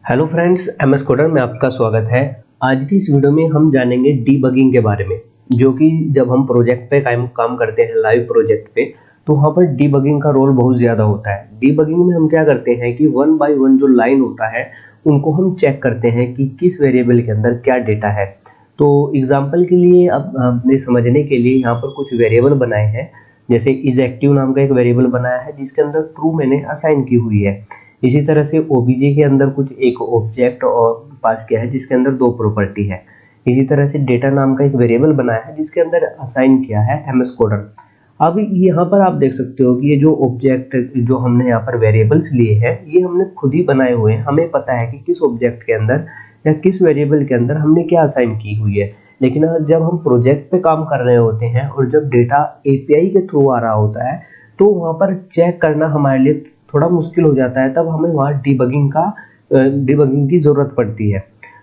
Hello friends, MS coder में आपका स्वागत है। आज की इस वीडियो में हम जानेंगे डीबगिंग के बारे में, जो कि जब हम प्रोजेक्ट पे काम करते हैं लाइव प्रोजेक्ट पे, तो वहाँ पर डीबगिंग का रोल बहुत ज़्यादा होता है। डीबगिंग में हम क्या करते हैं कि वन बाय वन जो लाइन होता है उनको हम चेक करते हैं कि किस वेरिएबल के अंदर क्या डेटा है। तो एग्जाम्पल के लिए अब हमने समझने के लिए यहाँ पर कुछ वेरिएबल बनाए हैं। जैसे इज एक्टिव नाम का एक वेरिएबल बनाया है जिसके अंदर ट्रू मैंने असाइन की हुई है। इसी तरह से ओबीजे के अंदर कुछ एक ऑब्जेक्ट और पास किया है जिसके अंदर दो प्रॉपर्टी है। इसी तरह से डेटा नाम का एक वेरिएबल बनाया है जिसके अंदर असाइन किया है एमएस कोडर। अब यहाँ पर आप देख सकते हो कि ये जो ऑब्जेक्ट जो हमने यहाँ पर वेरिएबल्स लिए हैं ये हमने खुद ही बनाए हुए हैं। हमें पता है कि किस ऑब्जेक्ट के अंदर या किस वेरिएबल के अंदर हमने क्या असाइन की हुई है। लेकिन जब हम प्रोजेक्ट पे काम कर रहे होते हैं और जब डेटा एपीआई के थ्रू आ रहा होता है तो वहाँ पर चेक करना हमारे लिए थोड़ा मुश्किल हो जाता है। तब हमें वहाँ डीबगिंग की ज़रूरत पड़ती है।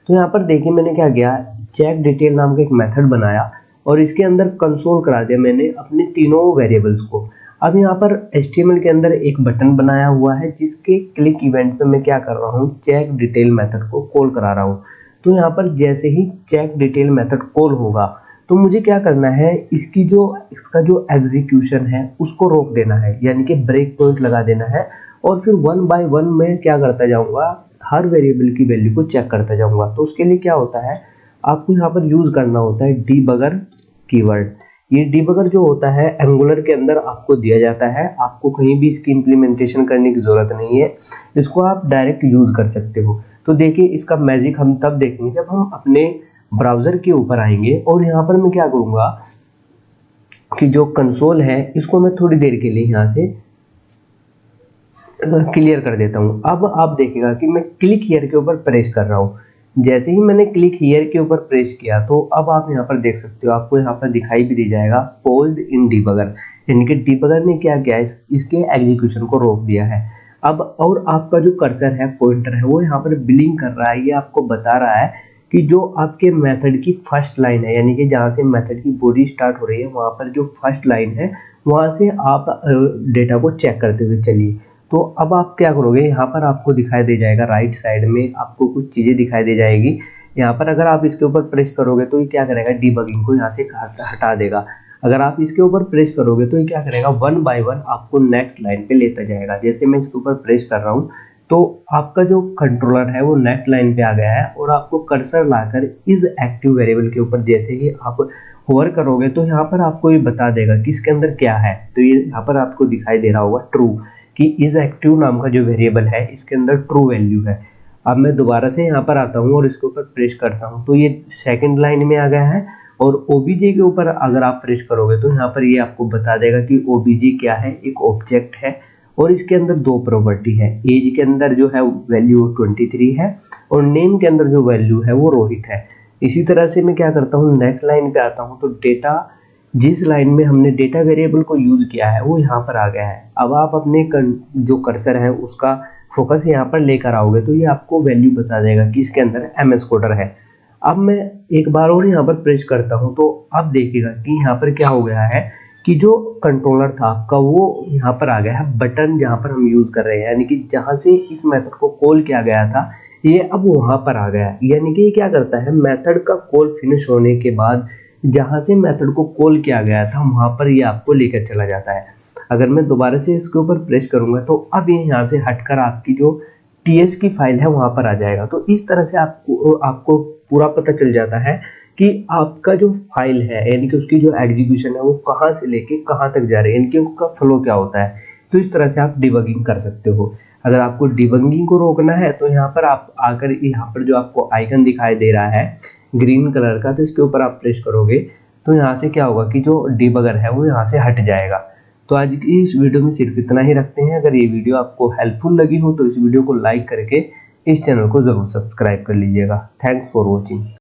तो यहाँ पर देखिए मैंने क्या किया, चेक डिटेल नाम का एक मेथड बनाया और इसके अंदर कंसोल करा दिया मैंने अपने तीनों वेरिएबल्स को। अब यहाँ पर HTML के अंदर एक बटन बनाया हुआ है जिसके क्लिक इवेंट पे मैं क्या कर रहा हूँ, चेक डिटेल मेथड को कॉल करा रहा हूँ। तो यहाँ पर जैसे ही चेक डिटेल मेथड कॉल होगा तो मुझे क्या करना है, इसका जो एग्जीक्यूशन है उसको रोक देना है, यानी कि ब्रेक पॉइंट लगा देना है। और फिर वन बाय वन मैं क्या करता जाऊंगा, हर वेरिएबल की वैल्यू को चेक करता जाऊंगा। तो उसके लिए क्या होता है, आपको यहाँ पर यूज करना होता है डीबगर कीवर्ड। ये डीबगर जो होता है एंगुलर के अंदर आपको दिया जाता है, आपको कहीं भी इसकी इम्प्लीमेंटेशन करने की जरूरत नहीं है, इसको आप डायरेक्ट यूज कर सकते हो। तो देखिए इसका मैजिक हम तब देखेंगे जब हम अपने ब्राउजर के ऊपर आएंगे और यहाँ पर मैं क्या करूँगा कि जो कंसोल है इसको मैं थोड़ी देर के लिए यहाँ से क्लियर कर देता हूँ। अब आप देखिएगा कि मैं क्लिक हियर के ऊपर प्रेस कर रहा हूँ। जैसे ही मैंने क्लिक हियर के ऊपर प्रेस किया तो अब आप यहाँ पर देख सकते हो, आपको यहाँ पर दिखाई भी दी जाएगा पॉज्ड इन डीबगर, यानी कि डीबगर ने क्या किया, इसके एग्जीक्यूशन को रोक दिया है। अब और आपका जो कर्सर है, पॉइंटर है, वो यहाँ पर ब्लिंक कर रहा है। ये आपको बता रहा है कि जो आपके मेथड की फर्स्ट लाइन है, यानी कि जहाँ से मेथड की बॉडी स्टार्ट हो रही है वहाँ पर जो फर्स्ट लाइन है वहाँ से आप डेटा को चेक करते हुए चलिए। तो अब आप क्या करोगे, यहाँ पर आपको दिखाई दे जाएगा राइट साइड में आपको कुछ चीज़ें दिखाई दे जाएगी। यहाँ पर अगर आप इसके ऊपर प्रेस करोगे तो ये क्या करेगा, डीबगिंग को यहाँ से हटा देगा। अगर आप इसके ऊपर प्रेस करोगे तो ये क्या करेगा, वन बाय वन आपको नेक्स्ट लाइन पे लेता जाएगा। जैसे मैं इसके ऊपर प्रेस कर रहा हूँ तो आपका जो कंट्रोलर है वो नेक्स्ट लाइन पे आ गया है और आपको कर्सर लाकर इस एक्टिव वेरिएबल के ऊपर जैसे ही आप होवर करोगे तो यहाँ पर आपको ये बता देगा कि इसके अंदर क्या है। तो ये यहाँ पर आपको दिखाई दे रहा होगा ट्रू, कि इज एक्टिव नाम का जो वेरिएबल है इसके अंदर ट्रू वैल्यू है। अब मैं दोबारा से यहाँ पर आता हूँ और इसके ऊपर प्रेस करता हूँ तो ये सेकंड लाइन में आ गया है। और ओबीजे के ऊपर अगर आप प्रेस करोगे तो यहाँ पर ये आपको बता देगा कि ओबीजे क्या है, एक ऑब्जेक्ट है और इसके अंदर दो प्रॉपर्टी है। एज के अंदर जो है वैल्यू 23 है और नेम के अंदर जो वैल्यू है वो रोहित है। इसी तरह से मैं क्या करता हूँ, नेक्स्ट लाइन पे आता हूँ तो डेटा, जिस लाइन में हमने डेटा वेरिएबल को यूज किया है वो यहाँ पर आ गया है। अब आप अपने जो कर्सर है उसका फोकस यहाँ पर लेकर आओगे तो ये आपको वैल्यू बता देगा कि इसके अंदर एमएस कोडर है। अब मैं एक बार और यहाँ पर प्रेस करता हूँ तो अब देखिएगा कि यहाँ पर क्या हो गया है कि जो कंट्रोलर था आपका वो यहाँ पर आ गया है, बटन जहाँ पर हम यूज कर रहे हैं, यानी कि जहाँ से इस मेथड को कॉल किया गया था ये अब वहाँ पर आ गया है। यानी कि ये क्या करता है, मेथड का कॉल फिनिश होने के बाद जहाँ से मेथड को कॉल किया गया था वहाँ पर ये आपको लेकर चला जाता है। अगर मैं दोबारा से इसके ऊपर प्रेस करूँगा तो अब ये यहाँ से हटकर आपकी जो TS की फाइल है वहाँ पर आ जाएगा। तो इस तरह से आपको पूरा पता चल जाता है कि आपका जो फाइल है, यानी कि उसकी जो एग्जीक्यूशन है वो कहाँ से लेके कहाँ तक जा रही है, यानी कि उसका फ्लो क्या होता है। तो इस तरह से आप डिबगिंग कर सकते हो। अगर आपको डिबगिंग को रोकना है तो यहाँ पर आप आकर यहाँ पर जो आपको आइकन दिखाई दे रहा है ग्रीन कलर का, तो इसके ऊपर आप प्रेस करोगे तो यहाँ से क्या होगा कि जो डिबगर है वो यहाँ से हट जाएगा। तो आज की इस वीडियो में सिर्फ इतना ही रखते हैं। अगर ये वीडियो आपको हेल्पफुल लगी हो तो इस वीडियो को लाइक करके इस चैनल को ज़रूर सब्सक्राइब कर लीजिएगा। Thanks for watching.